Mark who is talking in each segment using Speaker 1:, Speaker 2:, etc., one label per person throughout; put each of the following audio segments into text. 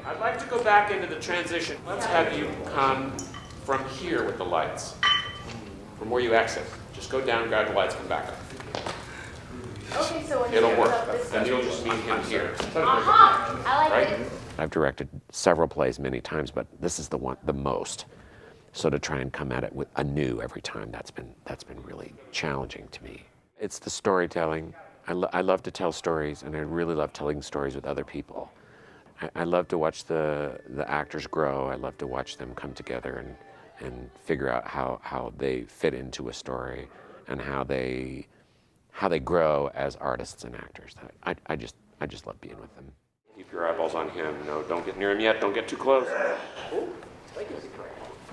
Speaker 1: I'd like to go back into the transition. Let's have you come from here with the lights, from where you exit. Just go down, grab the lights, come back up.
Speaker 2: Okay, so when
Speaker 1: it'll work, and you'll just meet him here.
Speaker 2: I like it.
Speaker 3: I've directed several plays many times, but this is the most. So to try and come at it with anew every time, that's been really challenging to me. It's the storytelling. I love to tell stories, and I really love telling stories with other people. I love to watch the actors grow. I love to watch them come together and figure out how they fit into a story and how they grow as artists and actors. I just love being with them. Keep your eyeballs on him. No, don't get near him yet. Don't get too close.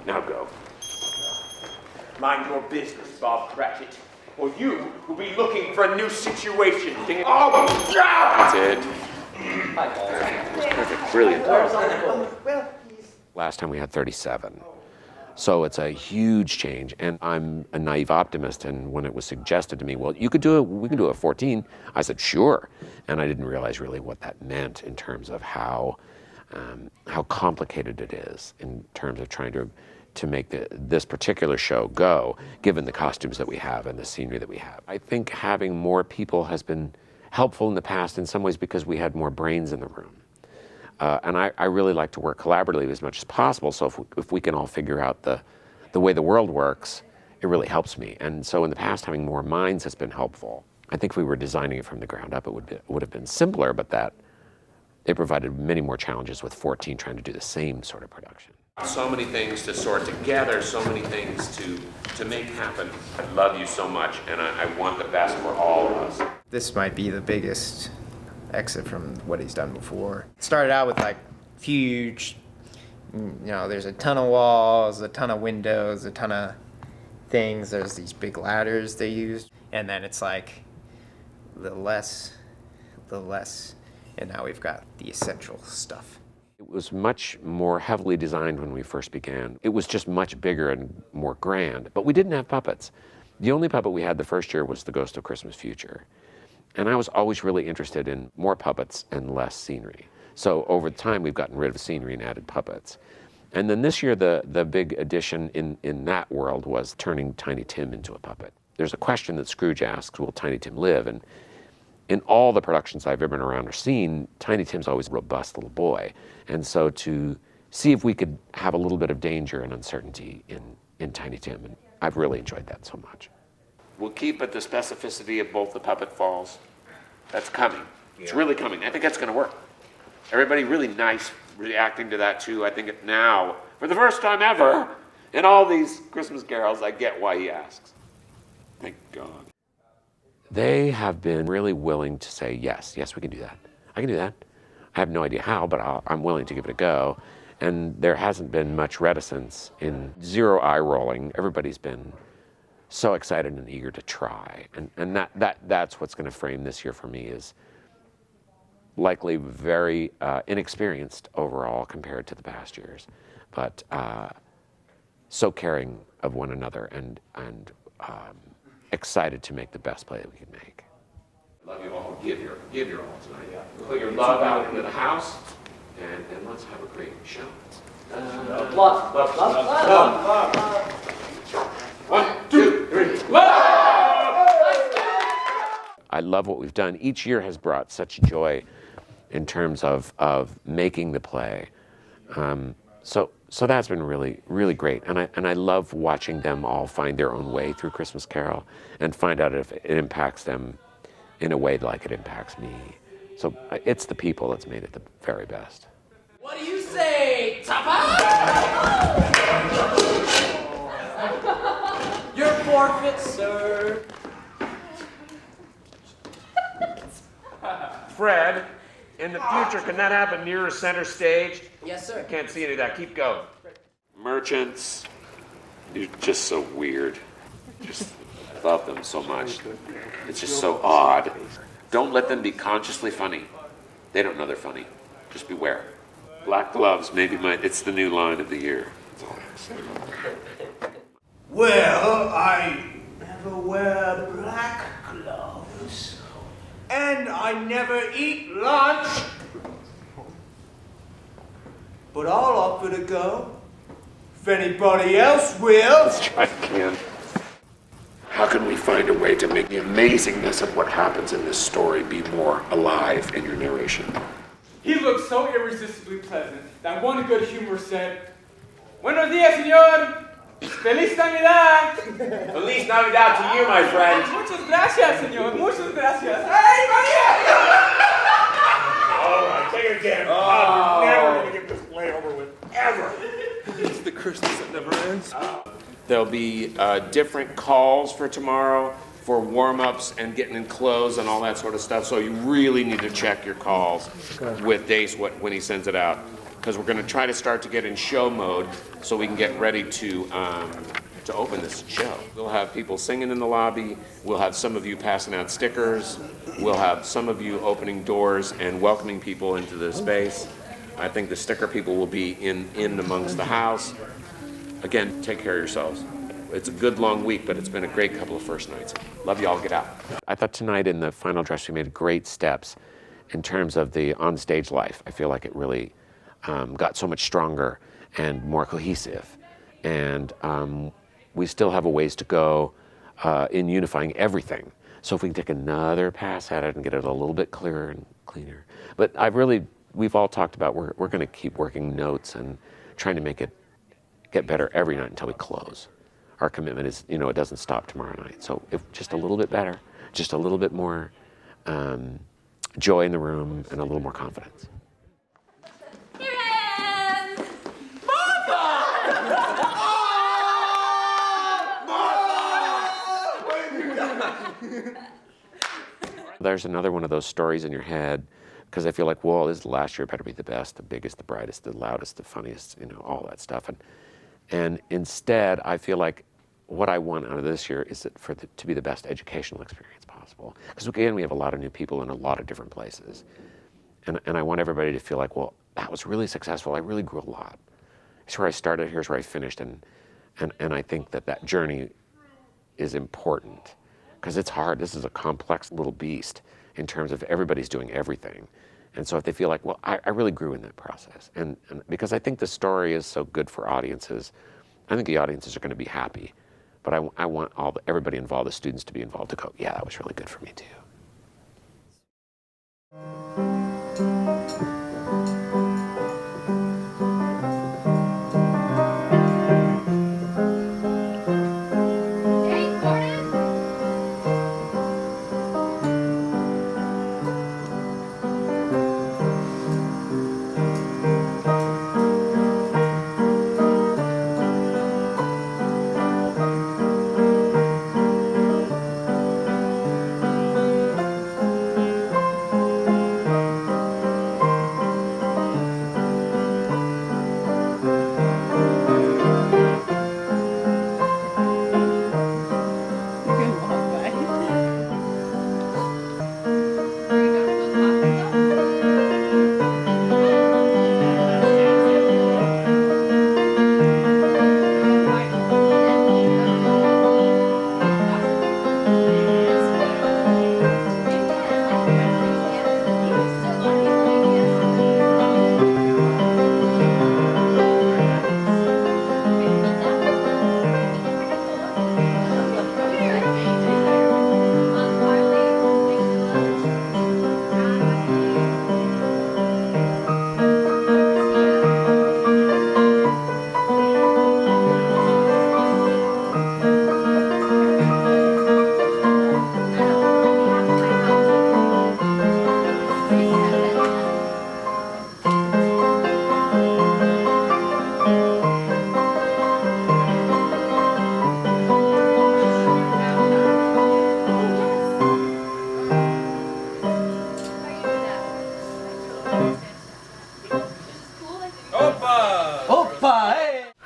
Speaker 3: Now go.
Speaker 4: Mind your business, Bob Cratchit, or you will be looking for a new situation. Oh, God!
Speaker 3: That's it. Perfect. Brilliant. Last time we had 37. So it's a huge change, and I'm a naive optimist, and when it was suggested to me, well, we can do it at 14, I said, sure. And I didn't realize really what that meant in terms of how complicated it is in terms of trying to make this particular show go, given the costumes that we have and the scenery that we have. I think having more people has been helpful in the past in some ways because we had more brains in the room. And I really like to work collaboratively as much as possible, so if we can all figure out the way the world works, it really helps me. And so in the past, having more minds has been helpful. I think if we were designing it from the ground up, it would have been simpler, but that it provided many more challenges with 14 trying to do the same sort of production.
Speaker 1: So many things to sort together, so many things to make happen. I love you so much, and I want the best for all of us.
Speaker 5: This might be the biggest exit from what he's done before. It started out with like huge, there's a ton of walls, a ton of windows, a ton of things. There's these big ladders they used. And then it's like a little less, and now we've got the essential stuff.
Speaker 3: It was much more heavily designed when we first began. It was just much bigger and more grand, but we didn't have puppets. The only puppet we had the first year was the Ghost of Christmas Future. And I was always really interested in more puppets and less scenery. So over time, we've gotten rid of scenery and added puppets. And then this year, the big addition in that world was turning Tiny Tim into a puppet. There's a question that Scrooge asks, will Tiny Tim live? And in all the productions I've ever been around or seen, Tiny Tim's always a robust little boy. And so to see if we could have a little bit of danger and uncertainty in Tiny Tim, and I've really enjoyed that so much. We'll keep at the specificity of both the puppet falls. That's coming. It's really coming. I think that's going to work. Everybody really nice reacting to that too. I think now, for the first time ever, in all these Christmas carols, I get why he asks. Thank God. They have been really willing to say, yes, we can do that. I can do that. I have no idea how, but I'm willing to give it a go. And there hasn't been much reticence, in zero eye rolling. Everybody's been so excited and eager to try. And that's what's going to frame this year for me, is likely very inexperienced overall compared to the past years, but so caring of one another and excited to make the best play that we can make. Love you all. Give your all tonight. Put your love out into the house, and let's have a great show.
Speaker 6: Love.
Speaker 1: 1, 2, 3.
Speaker 3: I love what we've done. Each year has brought such joy in terms of making the play. So that's been really, really great. And I love watching them all find their own way through Christmas Carol and find out if it impacts them in a way like it impacts me. So it's the people that's made it the very best.
Speaker 6: What do you say, Topper? Your forfeit, sir.
Speaker 1: Fred, in the future, can that happen nearer center stage?
Speaker 6: Yes, sir.
Speaker 1: I can't see any of that. Keep going. Merchants, you're just so weird. I love them so much. It's just so odd. Don't let them be consciously funny. They don't know they're funny. Just beware. Black gloves, it's the new line of the year.
Speaker 7: Well, I never wear black gloves. And I never eat lunch. but I'll offer to go. If anybody else will.
Speaker 3: Let's try again. How can we find a way to make the amazingness of what happens in this story be more alive in your narration?
Speaker 8: He looked so irresistibly pleasant that one good humorist said, "Buenos días, señor. Feliz Navidad."
Speaker 4: Feliz Navidad to you, my friend.
Speaker 8: Muchas gracias, señor. Muchas gracias. Hey, Maria!
Speaker 4: All right, take it again. I'm never going to get this play over with, ever.
Speaker 9: It's the Christmas that never ends.
Speaker 3: There'll be different calls for tomorrow for warm-ups and getting in clothes and all that sort of stuff. So you really need to check your calls with Dace when he sends it out, because we're going to try to start to get in show mode so we can get ready to open this show. We'll have people singing in the lobby. We'll have some of you passing out stickers. We'll have some of you opening doors and welcoming people into the space. I think the sticker people will be in amongst the house. Again, take care of yourselves. It's a good long week, but it's been a great couple of first nights. Love you all. Get out. I thought tonight in the final dress we made great steps in terms of the on-stage life. I feel like it really got so much stronger and more cohesive. And we still have a ways to go in unifying everything. So if we can take another pass at it and get it a little bit clearer and cleaner. But we've all talked about we're going to keep working notes and trying to make it get better every night until we close. Our commitment is, it doesn't stop tomorrow night. So if just a little bit better, just a little bit more joy in the room and a little more confidence.
Speaker 2: Here I am!
Speaker 3: There's another one of those stories in your head, because I feel like, well, this last year better be the best, the biggest, the brightest, the loudest, the funniest, all that stuff. And instead, I feel like what I want out of this year is to be the best educational experience possible. Because again, we have a lot of new people in a lot of different places. And I want everybody to feel like, well, that was really successful. I really grew a lot. Here's where I started, here's where I finished. And I think that journey is important. Because it's hard. This is a complex little beast in terms of everybody's doing everything. And so if they feel like, well, I really grew in that process. And because I think the story is so good for audiences, I think the audiences are going to be happy. But I want everybody involved, the students to be involved, to go, yeah, that was really good for me too.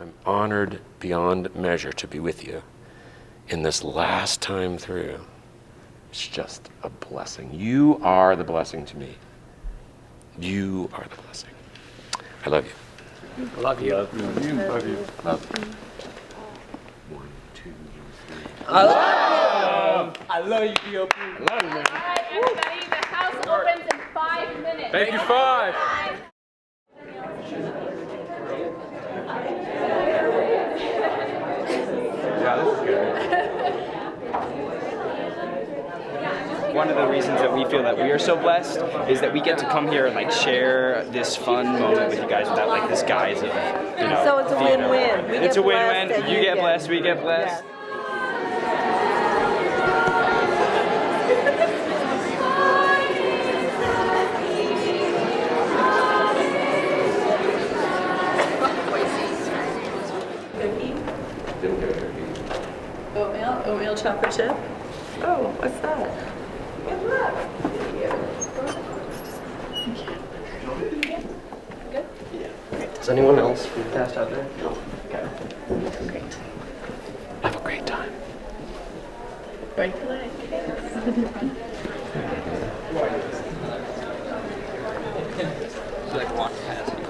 Speaker 3: I'm honored beyond measure to be with you in this last time through. It's just a blessing. You are the blessing to me. You are the blessing. I love you.
Speaker 6: I love you.
Speaker 3: Love you. Love you. 1, 2, 3.
Speaker 6: I love you, B.O.P.
Speaker 8: I love you, man.
Speaker 2: All right, everybody, the house opens in 5 minutes.
Speaker 8: Thank you, 5.
Speaker 6: One of the reasons that we feel that we are so blessed is that we get to come here and like share this fun moment with you guys without like this guise of, you know.
Speaker 10: So it's a win-win.
Speaker 6: It's a win-win. You get blessed, we get blessed.
Speaker 10: Oatmeal chocolate chip. Oh, what's that? Good luck. Good?
Speaker 11: Yeah. Is anyone else food passed out there? No. Okay.
Speaker 10: Great.
Speaker 3: Have a great time.
Speaker 10: Break the leg.
Speaker 11: Like walk past you.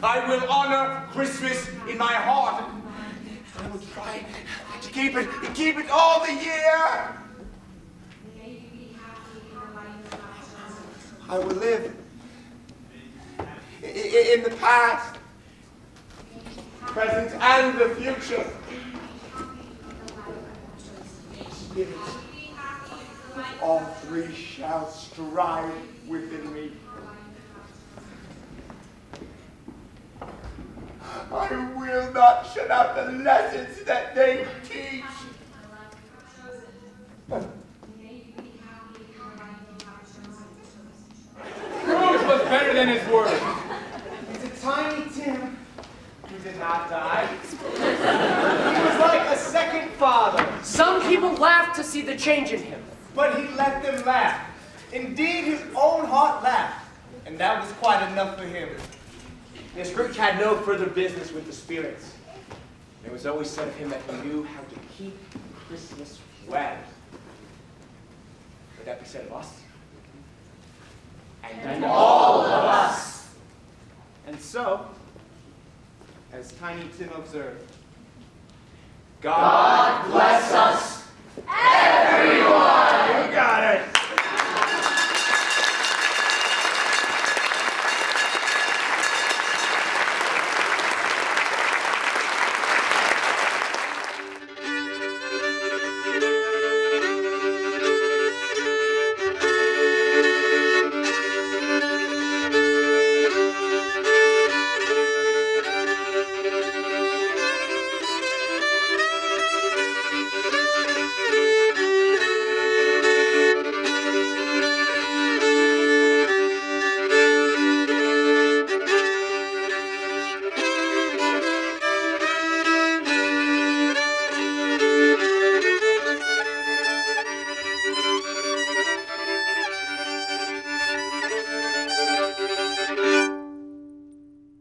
Speaker 4: I will honor Christmas in my heart. I will try to keep it all the year. I will live in the past, present, and the future. Spirit, all three shall strive within me. I will not shut out the lessons that they teach.
Speaker 8: Bruce was better than his word.
Speaker 7: He's a tiny Tim who did not die. He was like a second father.
Speaker 6: Some people laugh to see the change in him.
Speaker 7: But he let them laugh. Indeed, his own heart laughed. And that was quite enough for him.
Speaker 4: Now, Scrooge had no further business with the spirits. It was always said of him that he knew how to keep Christmas well. Would that be said of us? And all of us.
Speaker 7: And so, as Tiny Tim observed,
Speaker 4: God bless us